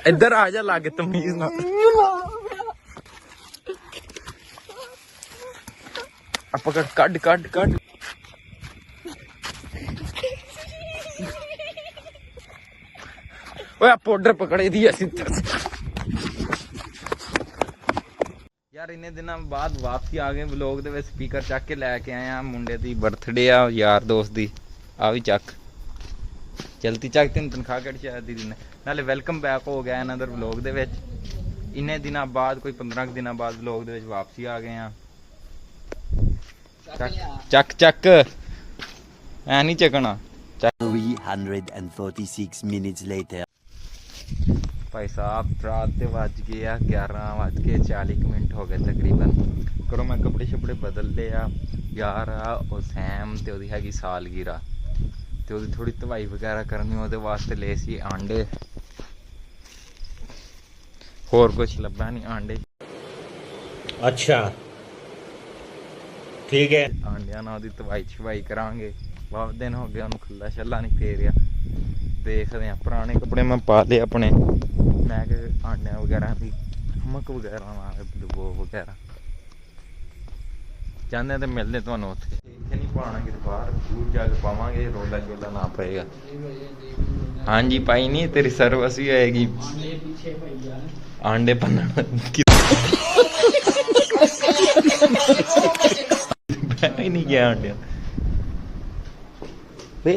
इधर आ जा लागे तमीज ना पकड़ कट कट कट पाउडर पकड़े दी यार इन्ने दिनों बाद वापसी आ गए व्लॉग दे विच स्पीकर चक के लैके आए हैं मुंडे दी बर्थडे आ यार दोस्त दी आ भी चक चलती चक तेन तनखा कट शायद दीदी ने नाले वेलकम बैक हो गया इन्हां दा व्लॉग दे विच इन्ने दिनों बाद कोई 15 दिनों बाद व्लॉग दे विच वापसी आ गए हैं चक चक ऐ नहीं चकना 346 minutes later भाई साहब रात के बज गए आ 11:40 हो गए तकरीबन करो मैं कपड़े शपड़े बदल ले आ यार और सैम ते ओदी हैगी सालगिरह ते ओदी थोड़ी धवाई वगैरह करनी ओदे वास्ते ले सी आंडे होर कुछ लब्भा नहीं आंडे अच्छा ठीक है आंडिया ना ओदी धवाई शवाई करांगे बहुत दिन हो गए उन्होंने खुला छला नहीं फेरिया देखते हैं पुराने कपड़े मैं पा ले अपने मैं आंडिया वगैरह भी मक वगैरह वो वगैरह चाहते तो मिलते थानू उत्थे इत्थे नहीं पाना कि बाहर दूर जाके पावांगे रोला शोला ना पएगा हाँ जी पाई नहीं तेरी सर्विस भी आएगी आंडे पन्ना ही नहीं गया आंडिया वे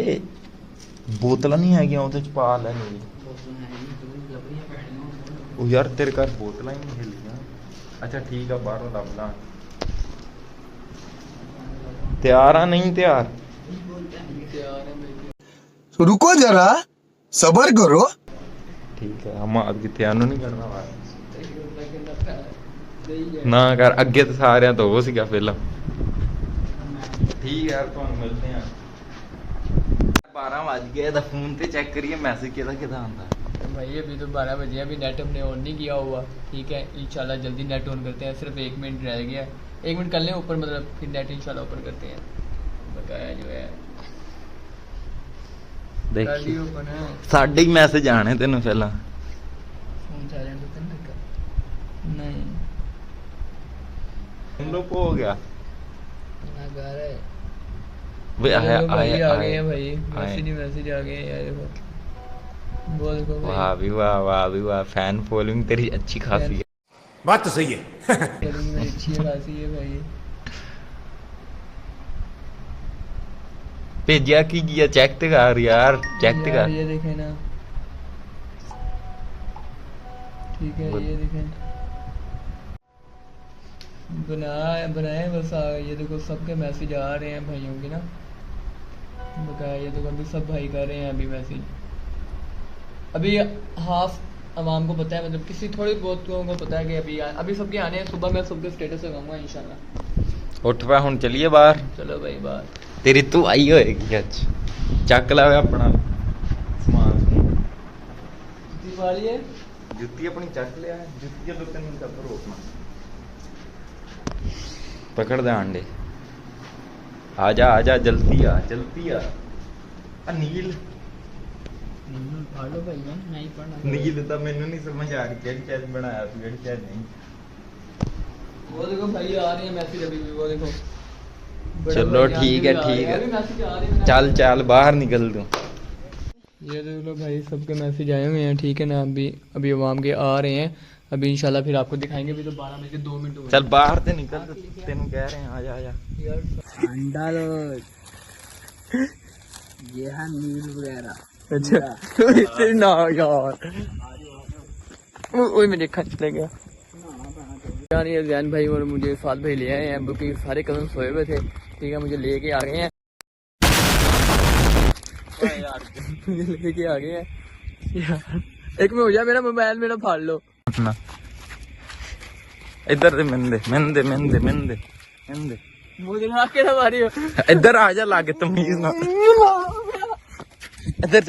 बोतल नहीं है ਉਹਦੇ ਚ ਪਾ ਲੈ ਨਹੀਂ ਉਹ ਯਾਰ ਤੇਰੇ ਘਰ ਬੋਤਲਾਂ ਹੀ ਨਹੀਂ ਹਿੱਲੀਆਂ ਅੱਛਾ ਠੀਕ ਆ ਬਾਹਰੋਂ ਲੱਭ ਲਾਂ ਤਿਆਰ ਆ ਨਹੀਂ ਤਿਆਰ रुको जरा सबर करो ठीक है हम अब किथे आनू नहीं करना ਵਾ ਨਾ ਕਰ ਅੱਗੇ ਤਾਂ ਸਾਰਿਆਂ ਤੋਂ ਉਹ ਸੀਗਾ ਪਹਿਲਾਂ ਠੀਕ ਯਾਰ ਤੁਹਾਨੂੰ ਮਿਲਦੇ ਆ 12 बज गए तो फोन पे चेक करिए मैसेज किदा आंदा भाई अभी तो 12 बजे अभी नेट हमने ऑन नहीं किया हुआ ठीक है इंशाल्लाह जल्दी नेट ऑन करते हैं सिर्फ 1 मिनट रह गया 1 मिनट कर लें ऊपर मतलब फिर नेट इंशाल्लाह ओपन करते हैं बकाया जो है देखिए ओपन है साढ़े ही मैसेज आने तेन पहला फोन साइलेंट तो नहीं लगा नहीं हम लोग हो गया ना घर है वे आया आया आ गए हैं भाई मैसेज आ गए हैं यार देखो वो देखो भाई वाह भी वाह फैन फॉलोइंग तेरी अच्छी खासी है बात तो सही है फॉलोइंग मेरी अच्छी खासी है भाई भेजिया की किया चेक तो कर यार चेक तो कर ये देखें ना ठीक है ये देखें बनाए बस ये देखो सबके मैसेज आ रहे हैं भाइयों के ना बकाया ये देखो अभी सब भाई कर रहे हैं अभी मैसेज अभी हाफ आवाम को पता है मतलब किसी थोड़ी बहुत लोगों को पता है कि अभी सबके आने हैं सुबह मैं सबके स्टेटस लगाऊंगा इंशाल्लाह उठ पा हुन चलिए बाहर चलो भाई बाहर तेरी तू आई होएगी आज चक ला अपना समान जुत्ती वाली है जुत्ती अपनी चक लिया जुत्ती तो तेन कब रोकना पकड़ दे आंडे आजा जल्दी आ नील फाड़ लो भाई मैं नहीं पढ़ना नील तो मैनू नहीं समझ आ रही केड़ी चीज बनाया तू केड़ी चीज नहीं वो देखो भाई आ रहे हैं मैसेज अभी भी वो देखो चलो ठीक है चल बाहर निकल तू ये देख लो भाई सबके मैसेज आए हुए हैं ठीक है ना अभी आवाम के आ रहे हैं अभी इंशाल्लाह फिर आपको दिखाएंगे अभी तो 12 बजे 2 मिनट हुए चल बाहर से निकल तेनू कह रहे हैं आजा यार अंडा लो ये है नील वगैरह अच्छा इतने ना यार ओए मैं देखा चले गया यार ये जैन भाई और मुझे साथ भाई ले आए हैं क्योंकि सारे कज़न सोए हुए थे ठीक है मुझे लेके आ गए हैं लेके आ गए हैं यार एक में हो जाए मेरा मोबाइल मेरा फाड़ लो इधर मिंदे मुझे ना के मारी हो इधर आ जा लागे तमीज ना इधर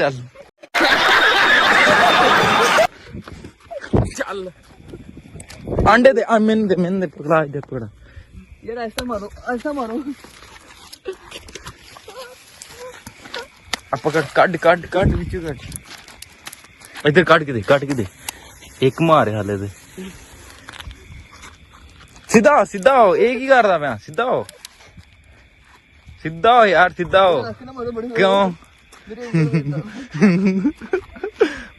चल अंडे दे मिंदे पकड़ा इधर पकड़ा यार ऐसा मारो ਆ ਪਕੜ ਕੱਢ ਵਿੱਚੋਂ ਕੱਢ ਇੱਧਰ ਕੱਢ ਕੇ ਦੇ ਇੱਕ ਮਾਰਿਆ ਹਲੇ ਤੇ ਸਿੱਧਾ ਹੋ ਇਹ ਕੀ ਕਰਦਾ ਪਿਆ ਸਿੱਧਾ ਹੋ ਯਾਰ ਸਿੱਧਾ ਹੋ ਕਿਉਂ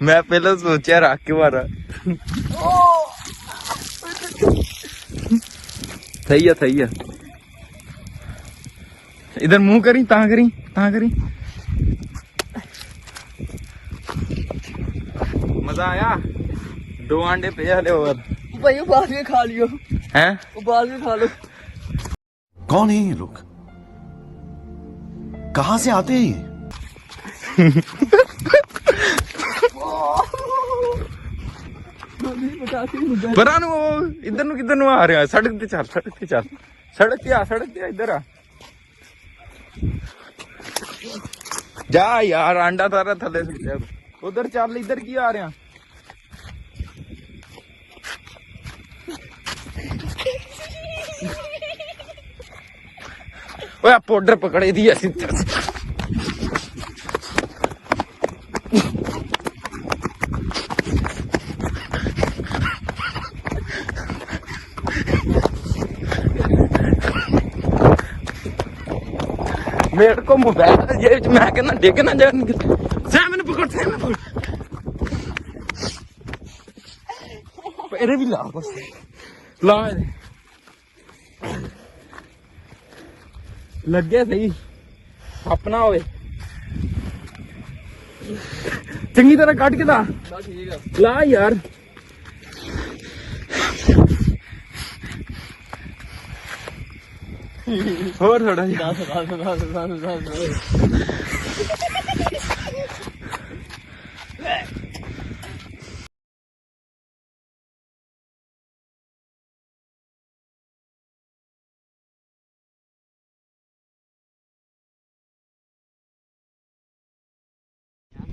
ਮੈਂ ਪਹਿਲਾਂ ਸੋਚਿਆ ਰੱਖ ਕੇ ਮਾਰਾ ਸਹੀ ਆ इधर मुंह करी ता करी मजा आया 2 अंडे पे हले और भाई उबाल के खा लियो हैं उबाल के खा लो कौन है ये लोग कहाँ से आते हैं ये परा नु इधर नु किधर नु आ रहा सड़क ते चल सड़क ते आ इधर आ जा यार अंडा तारा थले उधर चल इधर की आ रहा ओए पाउडर पकड़े दी ऐसी मेरे को मोबाइल ये मैं कहना देख ना जा मैंने पकड़ पैरे भी ला लग गया सही अपना होवे चंगी तरह काट के ला ला यार और थोड़ा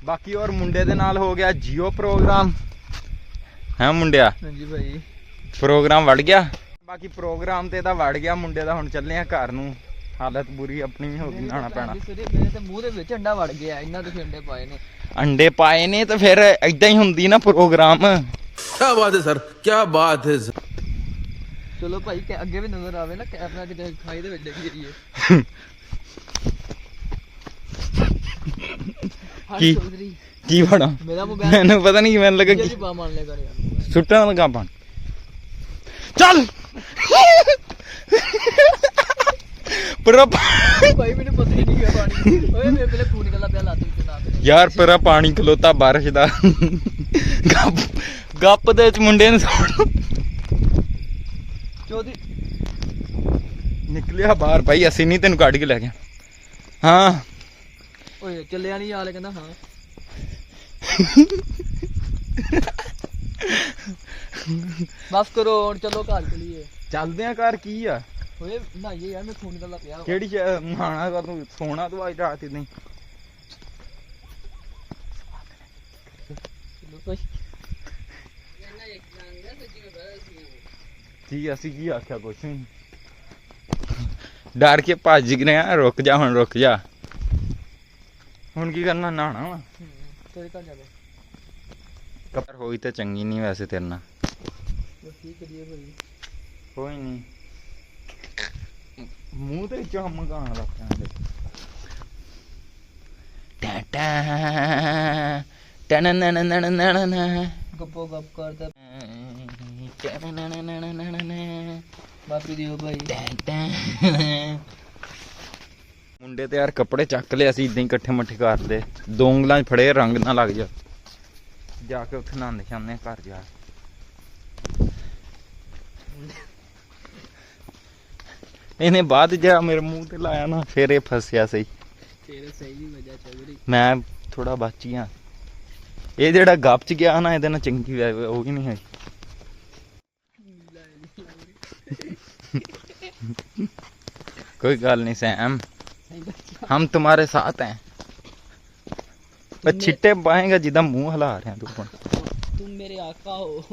बाकी और मुंडे दे नाल हो गया जियो प्रोग्राम है मुंडिया जी भाई प्रोग्राम वड़ गया बाकी प्रोग्राम ते दा वड़ गया मुंडे दा हुण चले आ घर नूं हालत बुरी अपनी हो गई नहाना पैना ਮੇਰੇ ਤੇ ਮੂੰਹ ਦੇ ਵਿੱਚ ਅੰਡਾ ਵੜ ਗਿਆ ਇਹਨਾਂ ਦੇ अंडे पाए ने तो फिर इदां ही हुंदी ना प्रोग्राम क्या बात है सर क्या बात है सर चलो भाई के ਅੱਗੇ ਵੀ ਨਜ਼ਰ ਆਵੇ ਨਾ ਕੈਮਰਾ ਕਿਤੇ ਖਾਈ ਦੇ ਵਿੱਚ ਡਿੱਗ ਜਾਈਏ की बना मेरा मोबाइल मैंने पता नहीं मैंने लगा कि मान लेगा यार सुट्टा लगा पान चल पर भाई मैंने पता ही नहीं किया पानी ओए मेरे पहले खून निकला पिया लाते के ना यार पर पानी खलोता बारिश दा गप दे च मुंडे ने चौधरी निकलिया बाहर भाई ਅਸੀਂ ਨਹੀਂ ਤੈਨੂੰ ਕੱਢ ਕੇ ਲੈ ਗਿਆ ਹਾਂ ਓਏ ਚੱਲਿਆ ਨਹੀਂ ਹਾਲੇ ਕਹਿੰਦਾ ਹਾਂ ਬਸ ਕਰੋ ਹੁਣ ਚਲੋ ਘਰ ਚਲੀਏ ਚੱਲਦੇ ਆ ਘਰ ਕੀ ਆ ਓਏ ਨਹਾਈਏ ਯਾਰ ਮੈਂ ਖੂਨ ਨਿਕਲਦਾ ਪਿਆ ਕਿਹੜੀ ਨਹਾਣਾ ਕਰ ਤੂੰ ਸੋਣਾ ਤੂੰ ਅੱਜ ਰਾਤ ਨਹੀਂ ਚਲੋ ਕੋਈ ਕੀ ਅਸੀਂ ਕੀ ਆਖਿਆ ਕੁਛ ਨਹੀਂ ਡਰ ਕੇ ਭੱਜ ਗਏ ਆ ਰੁਕ ਜਾ ਹੁਣ ਕੀ ਕਰਨਾ ਨਹਾਣਾ ਵਾ ਤੇਰੇ ਘਰ ਜਾ ਕੇ ਕਪਰ ਹੋਈ ਤਾਂ ਚੰਗੀ ਨਹੀਂ ਵੈਸੇ ਤੇਰੇ ਨਾਲ ਬਸ ਕੀ ਕਰੀਏ ਭਾਈ ਕੋਈ ਨਹੀਂ ਮੂੰਹ ਤੇ ਚਮਕਾਣ ਲੱਗ ਪਿਆ ਟਾ ਟਾ ਗੱਪੋ ਗੱਪ ਕਰਦਾ ਮਾਫੀ ਦਿਓ ਭਾਈ ਮੁੰਡੇ ਤੇ ਯਾਰ ਕੱਪੜੇ ਚੱਕ ਲਿਆ ਸੀ ਇਦਾਂ ਹੀ ਇਕੱਠੇ ਮੱਠੇ ਕਰਦੇ ਦੋ ਉਂਗਲਾਂ 'ਚ ਫੜੇ ਰੰਗ ਨਾ ਲੱਗ ਜਾ ਕੇ ਉੱਥੇ ਨਹਾਉਂਦੇ ਸ਼ਾਮੇ ਘਰ ਜਾ ਇਹਨੇ ਬਾਅਦ ਜਾ ਮੇਰੇ ਮੂੰਹ ਤੇ ਲਾਇਆ ਨਾ ਫਿਰ ਇਹ ਫਸਿਆ ਸਹੀ ਤੇਰੇ ਸਹੀ ਦੀ ਵਜ੍ਹਾ ਚੌਧਰੀ ਮੈਂ ਥੋੜਾ ਬਚ ਗਿਆ ਇਹ ਜਿਹੜਾ ਗੱਪ 'ਚ ਗਿਆ ਨਾ ਇਹਦੇ ਨਾਲ ਚੰਗੀ ਉਹ ਵੀ ਨਹੀਂ ਹੈ कोई गल नहीं सैम हम तुम्हारे साथ हैं बस छिट्टे पाएगा जिदा मुंह हिला रहे हैं तुम मेरे आका हो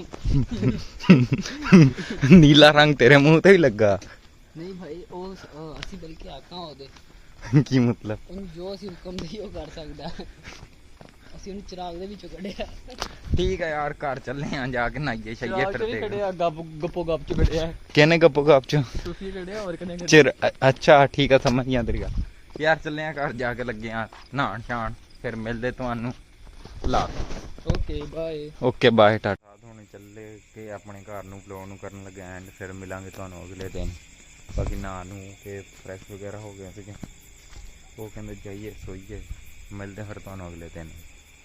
नीला रंग तेरे मुंह ते ही लगा नहीं भाई ओ असि बल्कि आका हो दे ਕੀ ਮਤਲਬ? ਉਹਨੂੰ ਜੋ ਅਸੀਂ ਹੁਕਮ ਦਈਏ ਉਹ ਕਰ ਸਕਦਾ। ਅਸੀਂ ਉਹਨੂੰ ਚਿਰਾਗ ਦੇ ਵਿੱਚੋਂ ਕੱਢਿਆ। ਠੀਕ ਆ ਯਾਰ, ਘਰ ਚੱਲੇ ਆ, ਜਾ ਕੇ ਨਾਈਏ ਛਈਏ ਚਿਰਾਗ ਚ ਨਹੀਂ ਕੱਢਿਆ, ਗੱਪੋ ਗੱਪ ਚ ਕੱਢਿਆ। ਕਿਹਨੇ ਗੱਪੋ ਗੱਪ ਚ? ਤੁਸੀਂ ਕੱਢਿਆ, ਹੋਰ ਕਿਹਨੇ ਕੱਢਿਆ? ਚਿਰ ਅੱਛਾ ਠੀਕ ਆ, ਸਮਝ ਗਿਆ ਤੇਰੀ ਗੱਲ। ਯਾਰ ਚੱਲੇ ਆ ਘਰ, ਜਾ ਕੇ ਲੱਗੇ ਆ ਨਹਾਣ ਸ਼ਾਣ, ਫਿਰ ਮਿਲਦੇ ਤੁਹਾਨੂੰ ਲਾ। Okay bye. Okay bye, tata. ਹੁਣ ਚੱਲੇ ਕੇ ਆਪਣੇ ਘਰ ਨੂੰ ਵਲੌਗ ਨੂੰ ਕਰਨ ਲੱਗੇ ਐਂਡ ਫਿਰ ਮਿਲਾਂਗੇ ਤੁਹਾਨੂੰ ਅਗਲੇ ਦਿਨ। ਬਾਕੀ ਨਹਾ ਨੂੰ ਕੇ ਫਰੈਸ਼ ਵਗੈਰਾ ਹੋ ਗਏ ਸੀਗੇ, ਉਹ ਕਹਿੰਦੇ ਜਾਈਏ ਸੋਈਏ, ਮਿਲਦੇ ਫਿਰ ਤੁਹਾਨੂੰ ਅਗਲੇ ਦਿਨ।